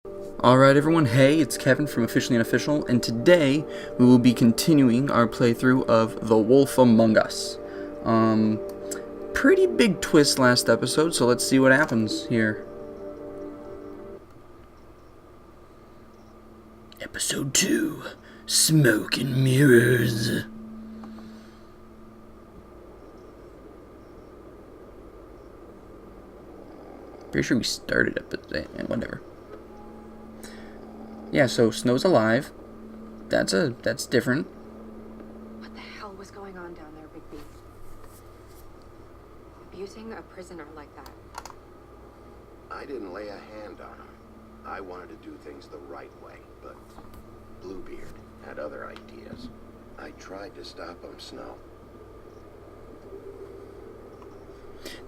Alright everyone, hey, it's Kevin from Officially Unofficial, and today we will be continuing our playthrough of The Wolf Among Us. Pretty big twist last episode, so let's see what happens here. Episode 2, Smoke and Mirrors. Pretty sure we started it, but whatever. Yeah, so Snow's alive. That's different. What the hell was going on down there, Bigby? Abusing a prisoner like that. I didn't lay a hand on him. I wanted to do things the right way, but Bluebeard had other ideas. I tried to stop him, Snow.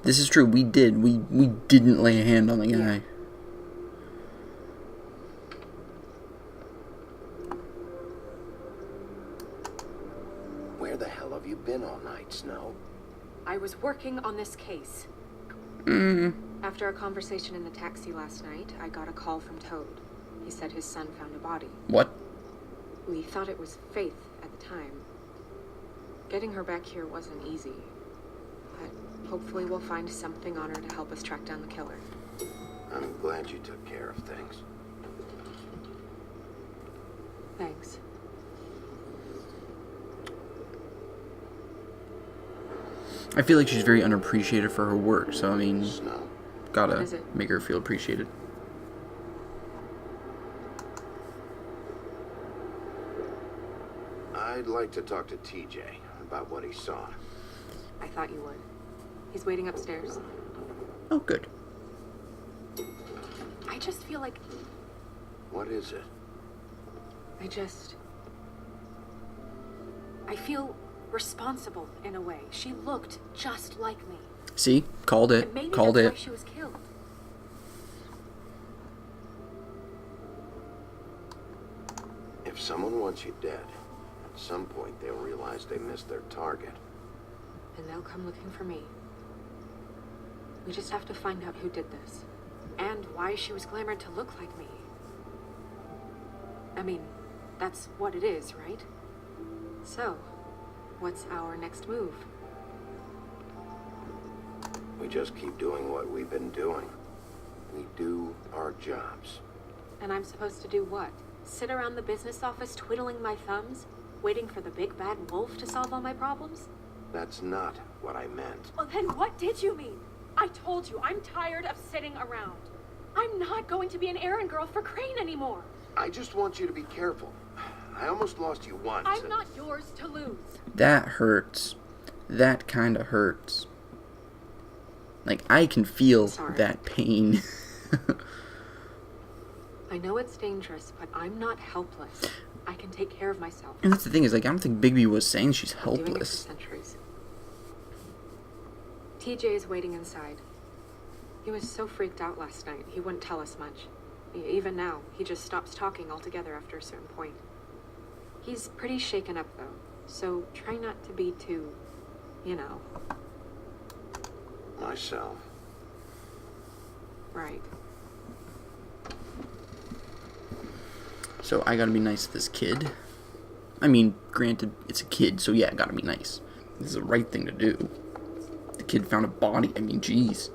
This is true. We did. We didn't lay a hand on the guy. Yeah. Where the hell have you been all night, Snow? I was working on this case. After a conversation in the taxi last night, I got a call from Toad. He said his son found a body. What? We thought it was Faith at the time. Getting her back here wasn't easy. But hopefully we'll find something on her to help us track down the killer. I'm glad you took care of things. Thanks. I feel like she's very unappreciated for her work, so I mean, Snow. What gotta is it? make her feel appreciated. I'd like to talk to TJ about what he saw. I thought you would. He's waiting upstairs. Oh, good. I just feel like... What is it? I feel responsible in a way. She looked just like me. See? Called it. And maybe Called that's it. why she was killed. If someone wants you dead, at some point they'll realize they missed their target. And they'll come looking for me. We just have to find out who did this. And why she was glamored to look like me. I mean, that's what it is, right? So, what's our next move? We just keep doing what we've been doing. We do our jobs. And I'm supposed to do what? Sit around the business office twiddling my thumbs? Waiting for the big bad wolf to solve all my problems? That's not what I meant. Well, then what did you mean? I told you, I'm tired of sitting around. I'm not going to be an errand girl for Crane anymore. I just want you to be careful. I almost lost you once. I'm not yours to lose. That hurts. That kind of hurts. Like, I can feel Sorry. that pain. I know it's dangerous, but I'm not helpless. I can take care of myself. And that's the thing, is like, I don't think Bigby was saying she's Doing it for helpless. centuries. TJ is waiting inside. He was so freaked out last night, he wouldn't tell us much. Even now, he just stops talking altogether after a certain point. He's pretty shaken up, though, so try not to be too, you know, Myself. right. So I gotta be nice to this kid. I mean, granted, it's a kid, so yeah, I gotta be nice. This is the right thing to do. The kid found a body. I mean, jeez.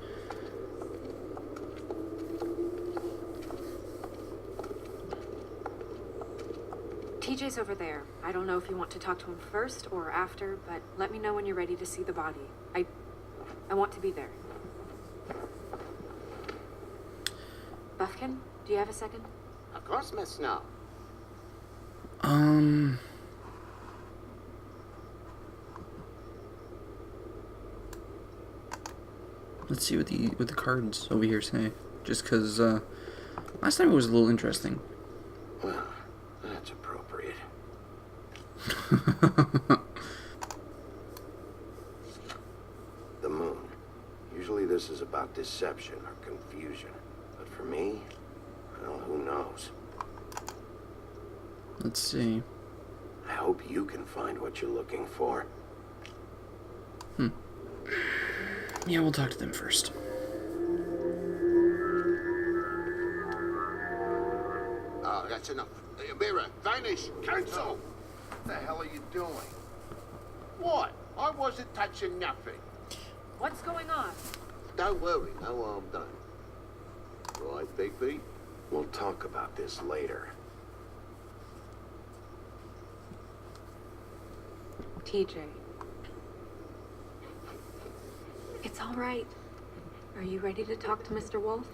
TJ's over there. I don't know if you want to talk to him first or after, but let me know when you're ready to see the body. I want to be there. Buffkin, do you have a second? Of course, Miss Snow. Let's see what the cards over here say. Just because last time it was a little interesting. Well, that's appropriate. The moon. Usually this is about deception or confusion. But for me, well, who knows? Let's see. I hope you can find what you're looking for. Yeah, we'll talk to them first. that's enough. Mirror, vanish, cancel! What the hell are you doing? What? I wasn't touching nothing. What's going on? Don't worry, no harm done. Right, Bigby? We'll talk about this later. TJ. It's all right. Are you ready to talk to Mr. Wolf?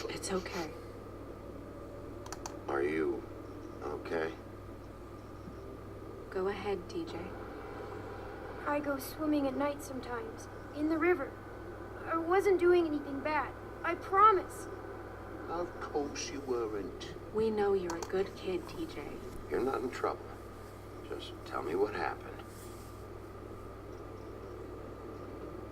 It's okay. Are you okay? Go ahead, TJ. I go swimming at night sometimes, in the river. I wasn't doing anything bad. I promise. Of course you weren't. We know you're a good kid, TJ. You're not in trouble. Just tell me what happened.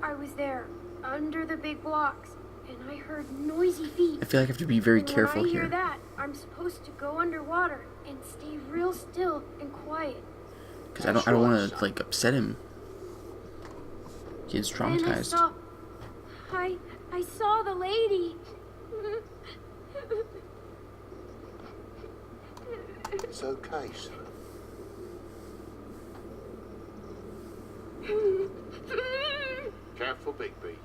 I was there, under the big blocks, and I heard noisy feet. I feel like I have to be very And careful when I hear here. that, I'm supposed to go underwater and stay real still and quiet. Because I don't want to, like, upset him. Kid's Then traumatized. I saw the lady. It's okay, son. Careful, Bigby.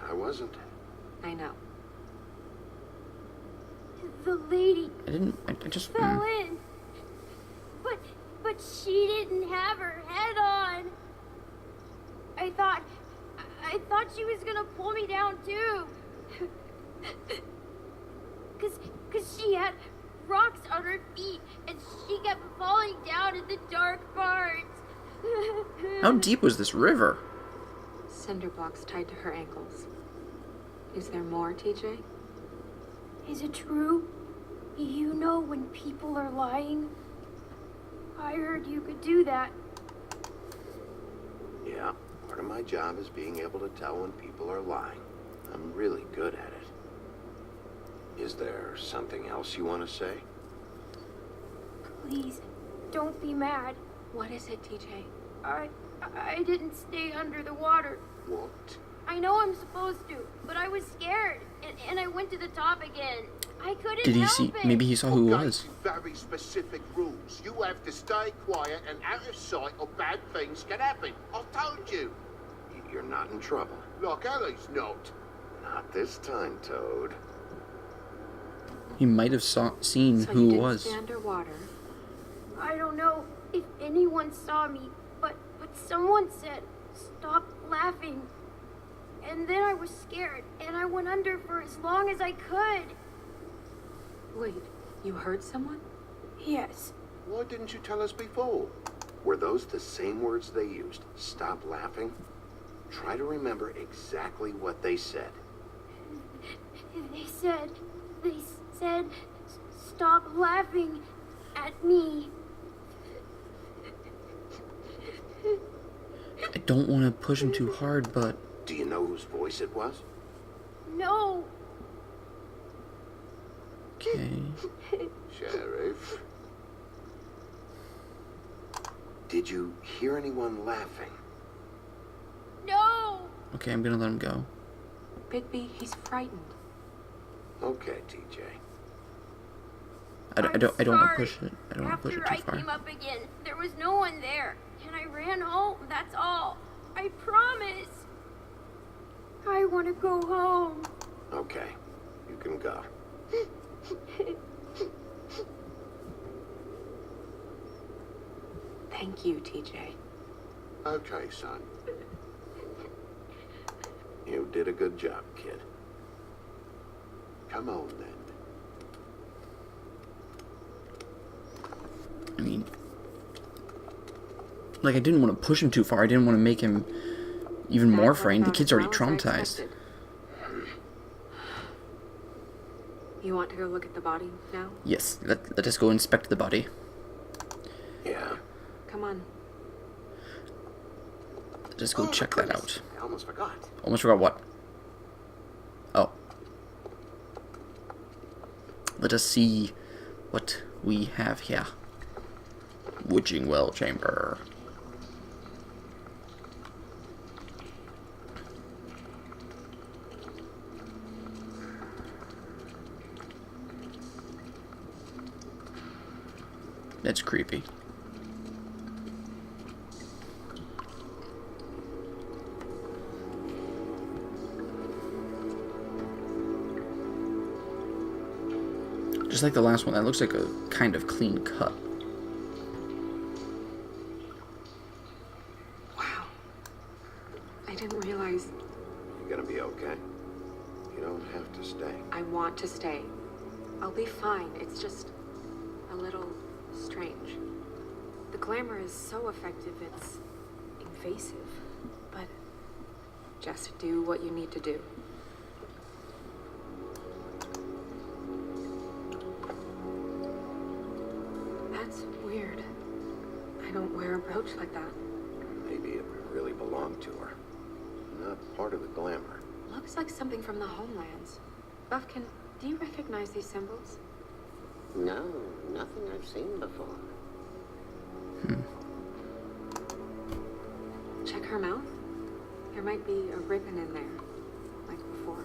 I wasn't. I know. The lady I just... fell in. But she didn't have her head on. I thought she was gonna pull me down too. Cause she had rocks on her feet and she kept falling down in the dark parts. How deep was this river? Cinder blocks tied to her ankles. Is there more, TJ? Is it true? You know when people are lying? I heard you could do that. Yeah, part of my job is being able to tell when people are lying. I'm really good at it. Is there something else you want to say? Please, don't be mad. What is it, TJ? I didn't stay under the water. What? I know I'm supposed to, but I was scared, and I went to the top again. I couldn't Did he help see? it. Maybe he saw who it Okay, was. very specific rules. You have to stay quiet and out of sight or bad things can happen. I've told you. You're not in trouble. Like Ellie's not. Not this time, Toad. He might have seen So who you it didn't was. stay underwater. I don't know if anyone saw me, but someone said, "Stop laughing." And then I was scared, and I went under for as long as I could. Wait, you heard someone? Yes. Why didn't you tell us before? Were those the same words they used? Stop laughing? Try to remember exactly what they said. They said, "Stop laughing at me." I don't want to push him too hard, but... Do you know whose voice it was? No. Okay. Sheriff. Did you hear anyone laughing? No. Okay, I'm gonna let him go. Bigby, he's frightened. Okay, TJ. I don't want to sorry. push it. I don't want to push it too After I came far. up again, there was no one there, and I ran home. That's all. I promise. I want to go home. Okay, you can go. Thank you, TJ. Okay, son. You did a good job, kid. Come on, then. I mean... Like, I didn't want to push him too far. I didn't want to make him even more That frightened. The went kid's about already as well as I traumatized. expected. You want to go look at the body now? Yes, let us go inspect the body. Yeah. Come on. Let us go check that out. I almost forgot. Almost forgot what? Oh. Let us see what we have here. witching well chamber. That's creepy. Just like the last one, that looks like a kind of clean cut. Wow. I didn't realize. You gonna be okay? You don't have to stay. I want to stay. I'll be fine. It's just a little strange. The glamour is so effective, it's invasive. But just do what you need to do. That's weird. I don't wear a brooch like that. Maybe it really belonged to her. Not part of the glamour. Looks like something from the homelands. Buffkin, do you recognize these symbols? No, nothing I've seen before. Check her mouth. There might be a ribbon in there, like before.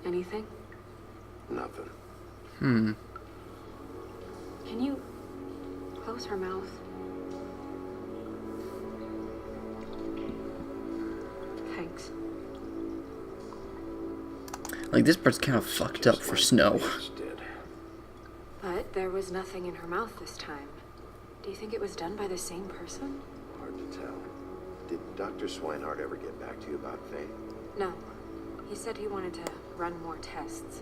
Anything? Nothing. Can you close her mouth? Thanks. Like, this part's kind of fucked up for Snow. Did. But there was nothing in her mouth this time. Do you think it was done by the same person? Hard to tell. Did Dr. Swinehart ever get back to you about Faye? No. He said he wanted to run more tests.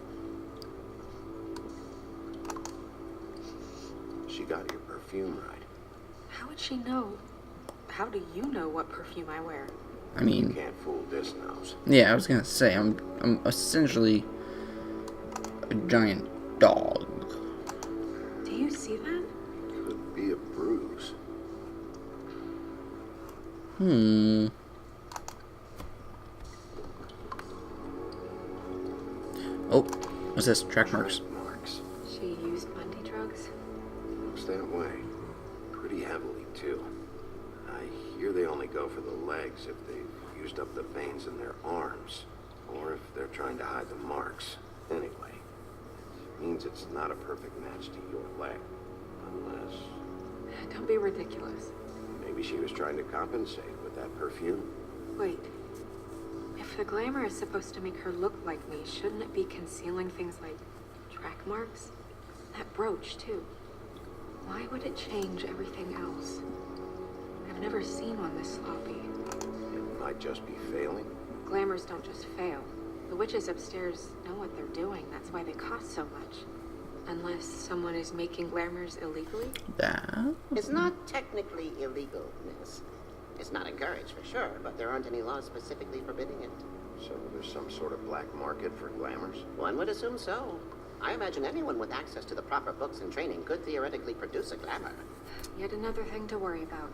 She got your perfume right. How would she know? How do you know what perfume I wear? I mean, Can't fool this nose. yeah, I was gonna say, I'm essentially a giant dog. Do you see that? Could be a bruise. Oh, what's this? Track marks. Marks. She used Bundy drugs? Looks that way. Pretty heavily, too. I hear they only go for the legs if they've used up the veins in their arms, or if they're trying to hide the marks. Anyway, it means it's not a perfect match to your leg. Unless Don't be ridiculous. maybe she was trying to compensate with that perfume. Wait. If the glamour is supposed to make her look like me, shouldn't it be concealing things like track marks? That brooch, too. Why would it change everything else? I've never seen one this sloppy. It might just be failing. Glamours don't just fail. The witches upstairs know what they're doing. That's why they cost so much. Unless someone is making glamours illegally? That? It's not technically illegal, miss. It's not encouraged for sure, but there aren't any laws specifically forbidding it. So there's some sort of black market for glamours? One would assume so. I imagine anyone with access to the proper books and training could theoretically produce a glamour. Yet another thing to worry about.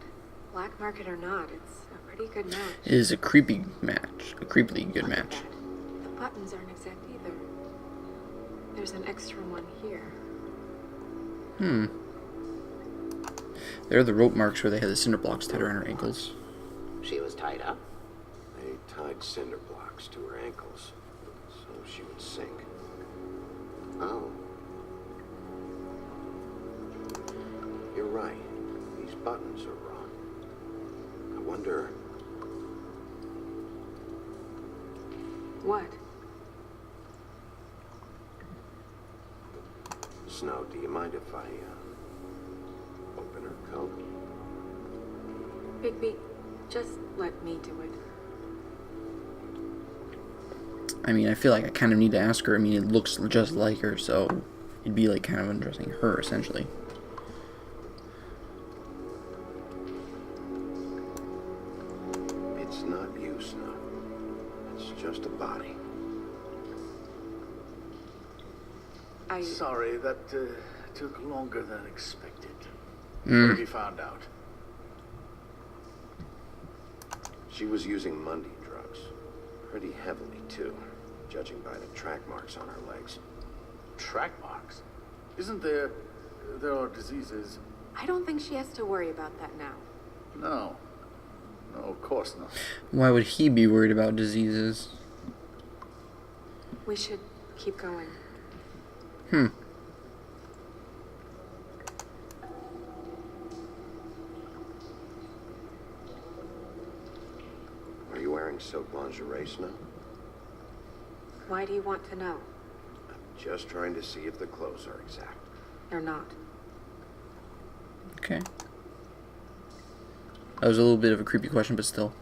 Black market or not, it's a pretty good match. It is a creepy match. A creepily good Look at match. that. The buttons aren't exact either. There's an extra one here. There are the rope marks where they had the cinder blocks tied around her ankles. She was tied up. They tied cinder blocks to her ankles, so she would sink. Oh. You're right. These buttons are wrong. I wonder... What? Snow, do you mind if I, open her coat? Bigby, just let me do it. I mean, I feel like I kind of need to ask her. I mean, it looks just like her, so it'd be like kind of undressing her, essentially. It's not you, Snow. It's just a body. Sorry, that took longer than expected. What have you found out? She was using Mundy drugs. Pretty heavily, too, judging by the track marks on her legs. Track marks? Isn't there... There are diseases... I don't think she has to worry about that now. No. No, of course not. Why would he be worried about diseases? We should keep going. Are you wearing silk lingerie, Snow? Why do you want to know? I'm just trying to see if the clothes are exact. They're not. Okay. That was a little bit of a creepy question, but still.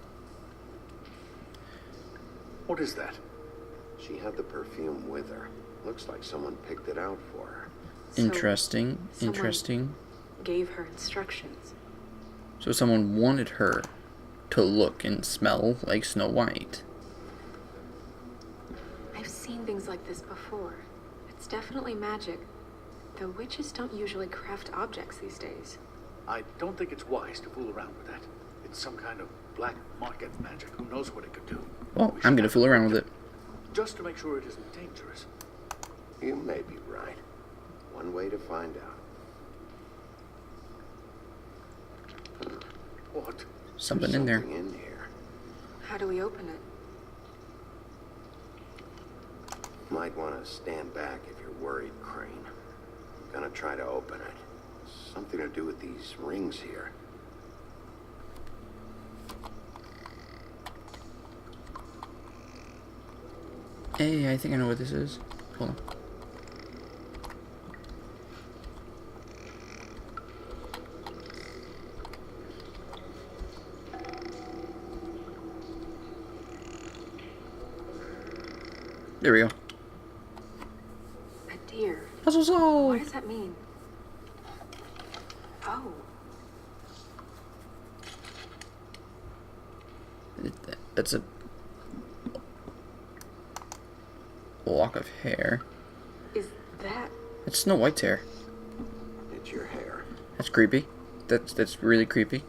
What is that? She had the perfume with her. Looks like someone picked it out for her. So Interesting. someone Interesting. gave her instructions. So someone wanted her to look and smell like Snow White. I've seen things like this before. It's definitely magic. Though witches don't usually craft objects these days. I don't think it's wise to fool around with that. It's some kind of black market magic. Who knows what it could do? Well, We I'm should gonna have fool a around look with at it. Just to make sure it isn't dangerous. You may be right. One way to find out. What? Something There's in there. something in here. How do we open it? Might want to stand back if you're worried, Crane. Gonna try to open it. Something to do with these rings here. Hey, I think I know what this is. Hold on. There we go. A deer. That's what's all. What does that mean? Oh, That's a lock of hair. is that... It's Snow White's hair. It's your hair. That's creepy. That's really creepy.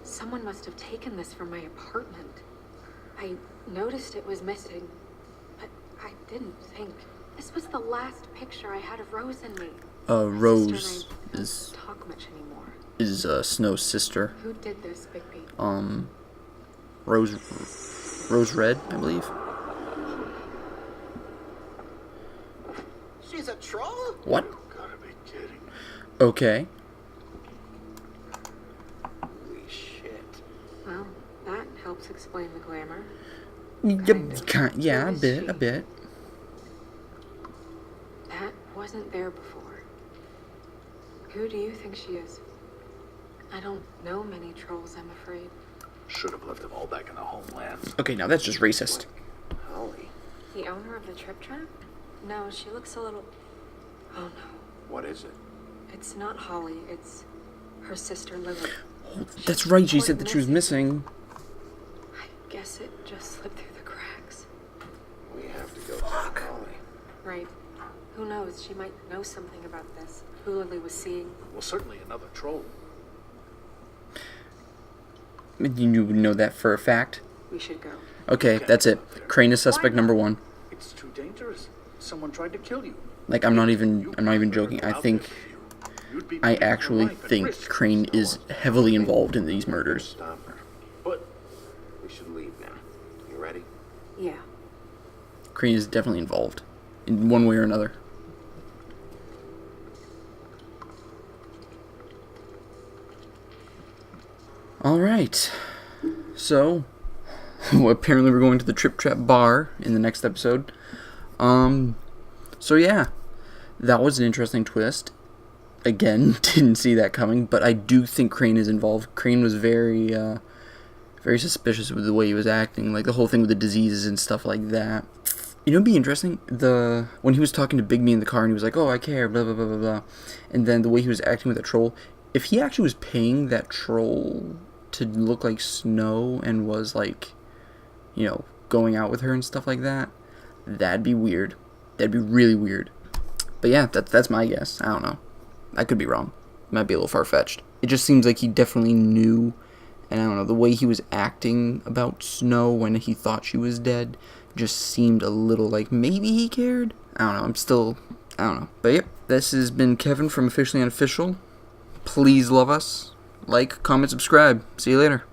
Someone must have taken this from my apartment. I noticed it was missing, but I didn't think. This was the last picture I had of Rose and me. My Rose sister and I is don't talk much anymore. Snow's sister. Who did this, Bigby? Rose Red, I believe. She's a troll? What? Gotta be kidding. Okay. Holy shit. Well, that helps explain the glamour. Yep. Yeah, a Who is bit, she? a bit. That wasn't there before. Who do you think she is? I don't know many trolls, I'm afraid. Should have left them all back in the homeland. Okay, now that's just racist. Holly. The owner of the trip trap? No, she looks a little... Oh no. What is it? It's not Holly, it's her sister Lily. That's right, she said that she was missing. I guess it just slipped through the cracks. We have to go check Holly. Right. Who knows, she might know something about this. Who Lily was seeing. Well, certainly another troll. You know that for a fact? We should go. Okay, that's it. Crane is suspect number one. It's too dangerous. Someone tried to kill you. Like, I'm not even joking. I think, I actually think Crane is heavily involved in these murders. Stop her. But We should leave now. You ready? Yeah. Crane is definitely involved, in one way or another. Alright. So, apparently we're going to the Trip Trap Bar in the next episode. So yeah, that was an interesting twist. Again, didn't see that coming, but I do think Crane is involved. Crane was very suspicious with the way he was acting, like the whole thing with the diseases and stuff like that. You know, it'd be interesting, when he was talking to Bigby in the car and he was like, oh, I care, blah, blah, blah, blah, blah. And then the way he was acting with the troll, if he actually was paying that troll to look like Snow and was like, you know, going out with her and stuff like that, that'd be weird. That'd be really weird. But yeah, that's my guess. I don't know. I could be wrong. Might be a little far-fetched. It just seems like he definitely knew And I don't know, the way he was acting about Snow when he thought she was dead just seemed a little like maybe he cared. I don't know, I don't know. But yep, this has been Kevin from Officially Unofficial. Please love us. Like, comment, subscribe. See you later.